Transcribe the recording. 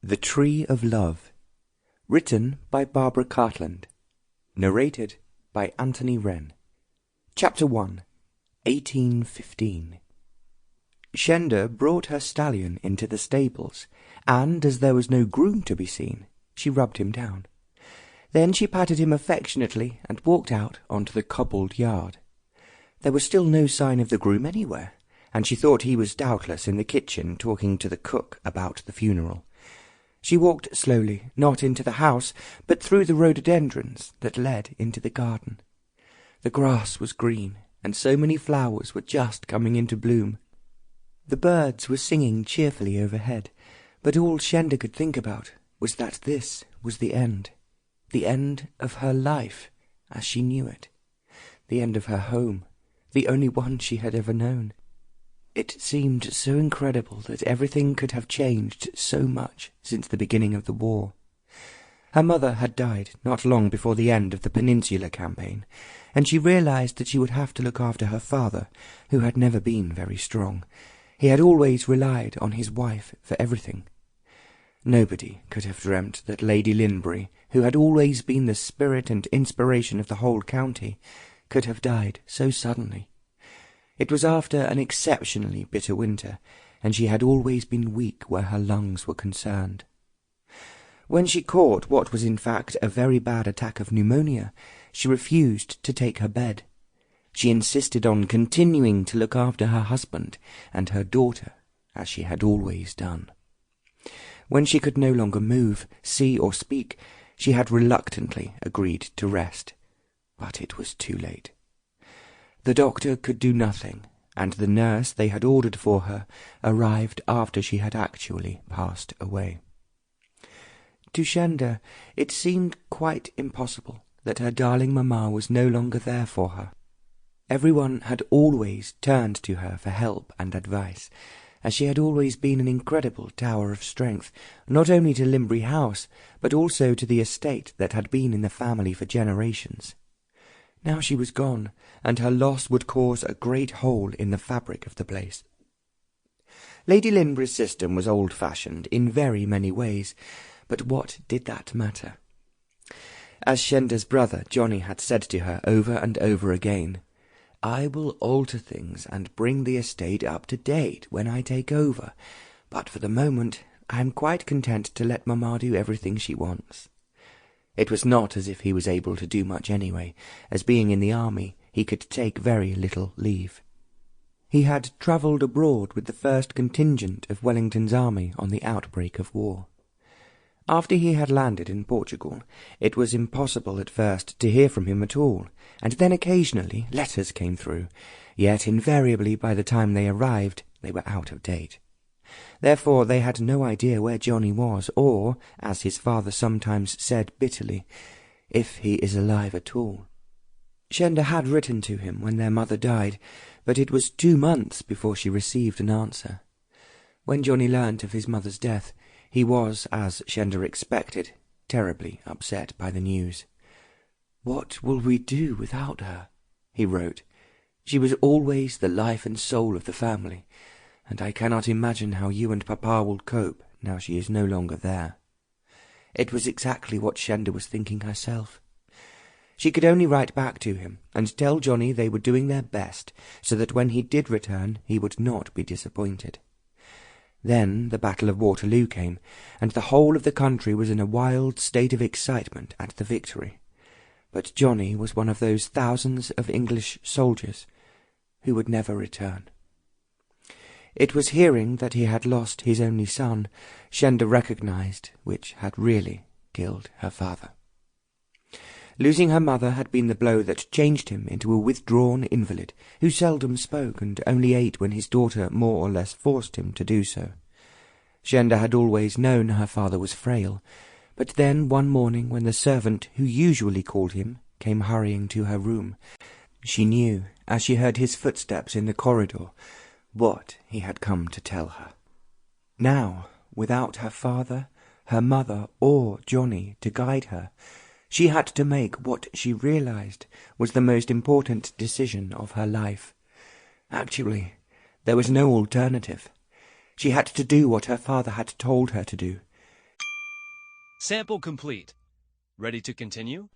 The Tree of Love. Written by Barbara Cartland. Narrated by Anthony Wren. Chapter 1. 1815. Shenda brought her stallion into the stables, and, as there was no groom to be seen, she rubbed him down. Then she patted him affectionately and walked out onto the cobbled yard. There was still no sign of the groom anywhere, and she thought he was doubtless in the kitchen talking to the cook about the funeral. She walked slowly, not into the house, but through the rhododendrons that led into the garden. The grass was green, and so many flowers were just coming into bloom. The birds were singing cheerfully overhead, but all Shenda could think about was that this was the end of her life as she knew it, the end of her home, the only one she had ever known. It seemed so incredible that everything could have changed so much since the beginning of the war. Her mother had died not long before the end of the Peninsular campaign, and she realized that she would have to look after her father, who had never been very strong. He had always relied on his wife for everything. Nobody could have dreamt that Lady Linbury, who had always been the spirit and inspiration of the whole county, could have died so suddenly. It was after an exceptionally bitter winter, and she had always been weak where her lungs were concerned. When she caught what was in fact a very bad attack of pneumonia, she refused to take her bed. She insisted on continuing to look after her husband and her daughter, as she had always done. When she could no longer move, see or speak, she had reluctantly agreed to rest. But it was too late. The doctor could do nothing, and the nurse they had ordered for her arrived after she had actually passed away. To Shenda it seemed quite impossible that her darling mamma was no longer there for her. Everyone had always turned to her for help and advice, as she had always been an incredible tower of strength, not only to Linbury House, but also to the estate that had been in the family for generations. Now she was gone, and her loss would cause a great hole in the fabric of the place. Lady Linbury's system was old-fashioned in very many ways, but what did that matter? As Shenda's brother Johnny had said to her over and over again, "I will alter things and bring the estate up to date when I take over, but for the moment I am quite content to let Mamma do everything she wants." It was not as if he was able to do much anyway, as being in the army he could take very little leave. He had travelled abroad with the first contingent of Wellington's army on the outbreak of war. After he had landed in Portugal, it was impossible at first to hear from him at all, and then occasionally letters came through, yet invariably by the time they arrived they were out of date. Therefore they had no idea where Johnny was, or, as his father sometimes said bitterly, if he is alive at all. Shenda had written to him when their mother died, but it was 2 months before she received an answer. When Johnny learnt of his mother's death, he was, as Shenda expected, terribly upset by the news. "What will we do without her?" he wrote. "She was always the life and soul of the family, and I cannot imagine how you and Papa will cope now she is no longer there." It was exactly what Shenda was thinking herself. She could only write back to him and tell Johnny they were doing their best, so that when he did return he would not be disappointed. Then the Battle of Waterloo came, and the whole of the country was in a wild state of excitement at the victory. But Johnny was one of those thousands of English soldiers who would never return. It was hearing that he had lost his only son Shenda recognized, which had really killed her father. Losing her mother had been the blow that changed him into a withdrawn invalid, who seldom spoke and only ate when his daughter more or less forced him to do so. Shenda had always known her father was frail, but then one morning when the servant who usually called him came hurrying to her room, she knew, as she heard his footsteps in the corridor, what he had come to tell her. Now, without her father, her mother, or Johnny to guide her, she had to make what she realized was the most important decision of her life. Actually, there was no alternative. She had to do what her father had told her to do. Sample complete. Ready to continue?